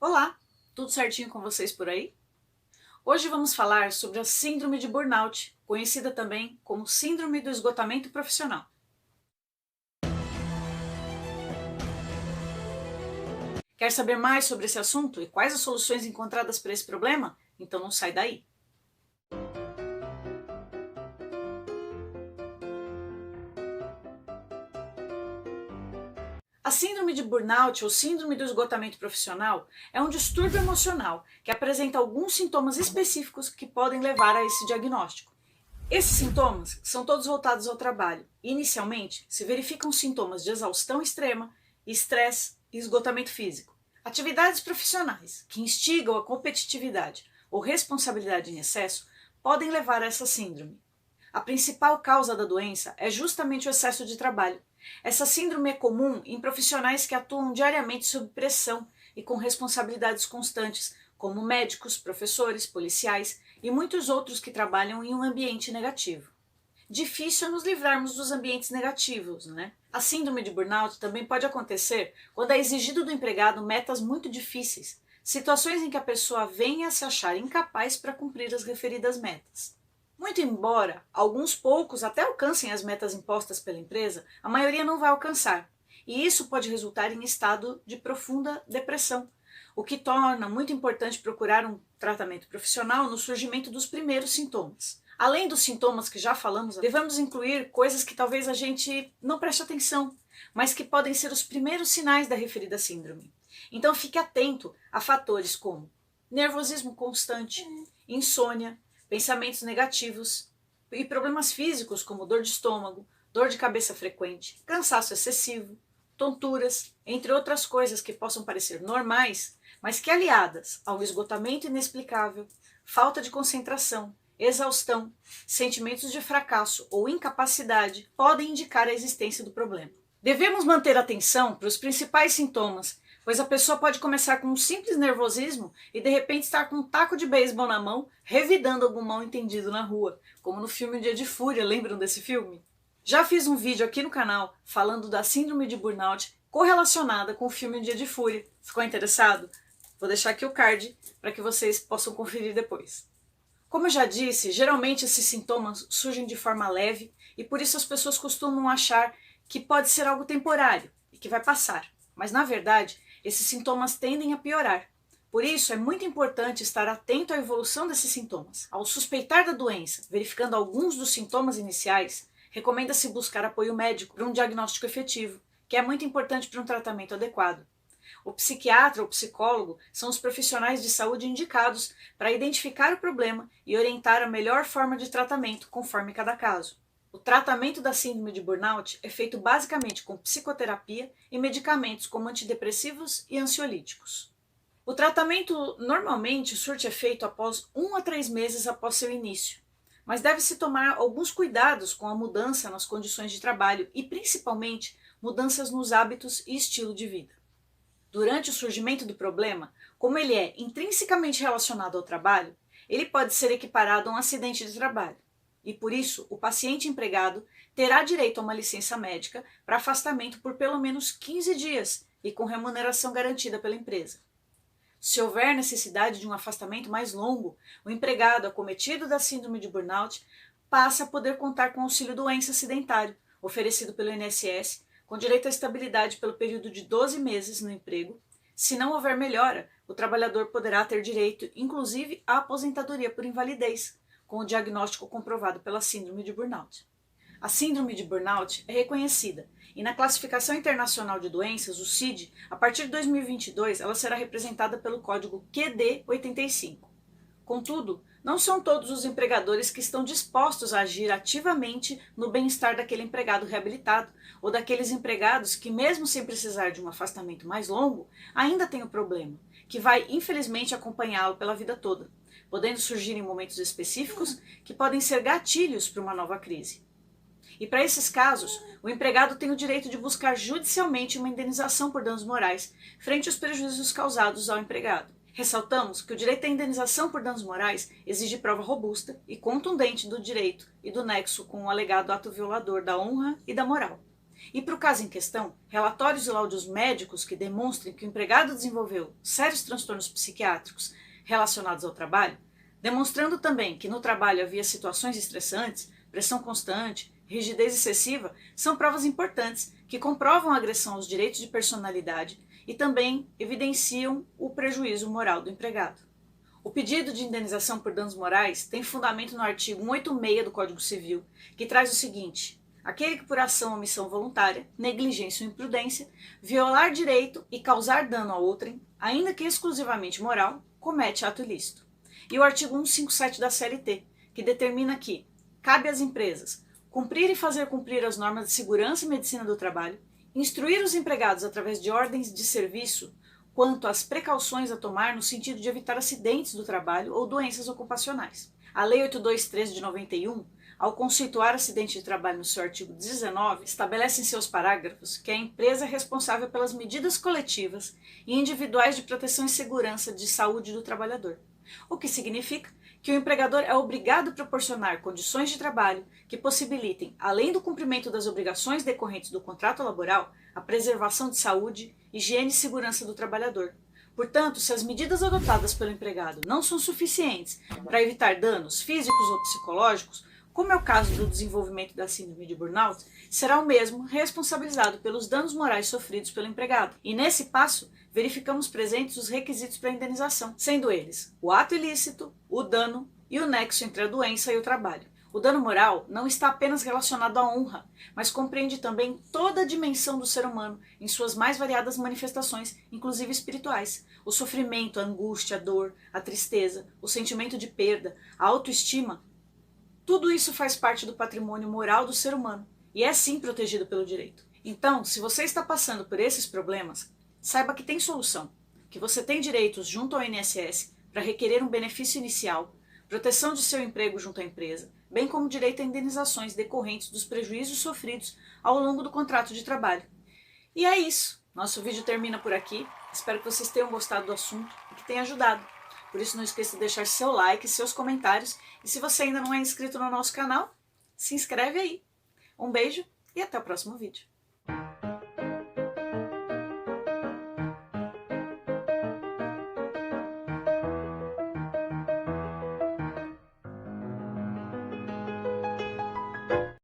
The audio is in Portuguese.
Olá, tudo certinho com vocês por aí? Hoje vamos falar sobre a síndrome de burnout, conhecida também como síndrome do esgotamento profissional. Quer saber mais sobre esse assunto e quais as soluções encontradas para esse problema? Então não sai daí. A síndrome de burnout ou síndrome do esgotamento profissional é um distúrbio emocional que apresenta alguns sintomas específicos que podem levar a esse diagnóstico. Esses sintomas são todos voltados ao trabalho. Inicialmente, se verificam sintomas de exaustão extrema, estresse e esgotamento físico. Atividades profissionais que instigam a competitividade ou responsabilidade em excesso podem levar a essa síndrome. A principal causa da doença é justamente o excesso de trabalho. Essa síndrome é comum em profissionais que atuam diariamente sob pressão e com responsabilidades constantes, como médicos, professores, policiais e muitos outros que trabalham em um ambiente negativo. Difícil é nos livrarmos dos ambientes negativos, né? A síndrome de burnout também pode acontecer quando é exigido do empregado metas muito difíceis, situações em que a pessoa venha a se achar incapaz para cumprir as referidas metas. Muito embora alguns poucos até alcancem as metas impostas pela empresa, a maioria não vai alcançar, e isso pode resultar em estado de profunda depressão, o que torna muito importante procurar um tratamento profissional no surgimento dos primeiros sintomas. Além dos sintomas que já falamos, devemos incluir coisas que talvez a gente não preste atenção, mas que podem ser os primeiros sinais da referida síndrome. Então fique atento a fatores como nervosismo constante, insônia, pensamentos negativos e problemas físicos como dor de estômago, dor de cabeça frequente, cansaço excessivo, tonturas, entre outras coisas que possam parecer normais, mas que aliadas ao esgotamento inexplicável, falta de concentração, exaustão, sentimentos de fracasso ou incapacidade podem indicar a existência do problema. Devemos manter atenção para os principais sintomas, pois a pessoa pode começar com um simples nervosismo e de repente estar com um taco de beisebol na mão, revidando algum mal entendido na rua, como no filme Um Dia de Fúria, lembram desse filme? Já fiz um vídeo aqui no canal falando da síndrome de burnout correlacionada com o filme Um Dia de Fúria. Ficou interessado? Vou deixar aqui o card para que vocês possam conferir depois. Como eu já disse, geralmente esses sintomas surgem de forma leve e por isso as pessoas costumam achar que pode ser algo temporário e que vai passar. Mas na verdade, esses sintomas tendem a piorar. Por isso, é muito importante estar atento à evolução desses sintomas. Ao suspeitar da doença, verificando alguns dos sintomas iniciais, recomenda-se buscar apoio médico para um diagnóstico efetivo, que é muito importante para um tratamento adequado. O psiquiatra ou psicólogo são os profissionais de saúde indicados para identificar o problema e orientar a melhor forma de tratamento conforme cada caso. O tratamento da síndrome de burnout é feito basicamente com psicoterapia e medicamentos como antidepressivos e ansiolíticos. O tratamento normalmente surte efeito após 1 a 3 meses após seu início, mas deve-se tomar alguns cuidados com a mudança nas condições de trabalho e principalmente mudanças nos hábitos e estilo de vida. Durante o surgimento do problema, como ele é intrinsecamente relacionado ao trabalho, ele pode ser equiparado a um acidente de trabalho. E por isso, o paciente empregado terá direito a uma licença médica para afastamento por pelo menos 15 dias e com remuneração garantida pela empresa. Se houver necessidade de um afastamento mais longo, o empregado acometido da síndrome de burnout passa a poder contar com auxílio doença acidentário, oferecido pelo INSS, com direito à estabilidade pelo período de 12 meses no emprego. Se não houver melhora, o trabalhador poderá ter direito, inclusive, à aposentadoria por invalidez, com o diagnóstico comprovado pela síndrome de burnout. A síndrome de burnout é reconhecida e na Classificação Internacional de Doenças, o CID, a partir de 2022, ela será representada pelo código QD85. Contudo, não são todos os empregadores que estão dispostos a agir ativamente no bem-estar daquele empregado reabilitado ou daqueles empregados que, mesmo sem precisar de um afastamento mais longo, ainda têm o problema, que vai infelizmente acompanhá-lo pela vida toda, podendo surgir em momentos específicos que podem ser gatilhos para uma nova crise. E para esses casos, o empregado tem o direito de buscar judicialmente uma indenização por danos morais frente aos prejuízos causados ao empregado. Ressaltamos que o direito à indenização por danos morais exige prova robusta e contundente do direito e do nexo com o alegado ato violador da honra e da moral. E para o caso em questão, relatórios e laudos médicos que demonstrem que o empregado desenvolveu sérios transtornos psiquiátricos relacionados ao trabalho, demonstrando também que no trabalho havia situações estressantes, pressão constante, rigidez excessiva, são provas importantes que comprovam a agressão aos direitos de personalidade e também evidenciam o prejuízo moral do empregado. O pedido de indenização por danos morais tem fundamento no artigo 186 do Código Civil, que traz o seguinte: aquele que por ação ou omissão voluntária, negligência ou imprudência, violar direito e causar dano a outrem, ainda que exclusivamente moral, comete ato ilícito. E o artigo 157 da CLT, que determina que cabe às empresas cumprir e fazer cumprir as normas de segurança e medicina do trabalho, instruir os empregados através de ordens de serviço quanto às precauções a tomar no sentido de evitar acidentes do trabalho ou doenças ocupacionais. A Lei 823 de 91, ao conceituar acidente de trabalho no seu artigo 19, estabelece em seus parágrafos que a empresa é responsável pelas medidas coletivas e individuais de proteção e segurança de saúde do trabalhador, o que significa que o empregador é obrigado a proporcionar condições de trabalho que possibilitem, além do cumprimento das obrigações decorrentes do contrato laboral, a preservação de saúde, higiene e segurança do trabalhador. Portanto, se as medidas adotadas pelo empregado não são suficientes para evitar danos físicos ou psicológicos, como é o caso do desenvolvimento da síndrome de burnout, será o mesmo responsabilizado pelos danos morais sofridos pelo empregado. E nesse passo, verificamos presentes os requisitos para a indenização, sendo eles o ato ilícito, o dano e o nexo entre a doença e o trabalho. O dano moral não está apenas relacionado à honra, mas compreende também toda a dimensão do ser humano em suas mais variadas manifestações, inclusive espirituais. O sofrimento, a angústia, a dor, a tristeza, o sentimento de perda, a autoestima, tudo isso faz parte do patrimônio moral do ser humano e é sim protegido pelo direito. Então, se você está passando por esses problemas, saiba que tem solução, que você tem direitos junto ao INSS para requerer um benefício inicial, proteção de seu emprego junto à empresa, bem como direito a indenizações decorrentes dos prejuízos sofridos ao longo do contrato de trabalho. E é isso. Nosso vídeo termina por aqui. Espero que vocês tenham gostado do assunto e que tenha ajudado. Por isso não esqueça de deixar seu like, seus comentários. E se você ainda não é inscrito no nosso canal, se inscreve aí. Um beijo e até o próximo vídeo.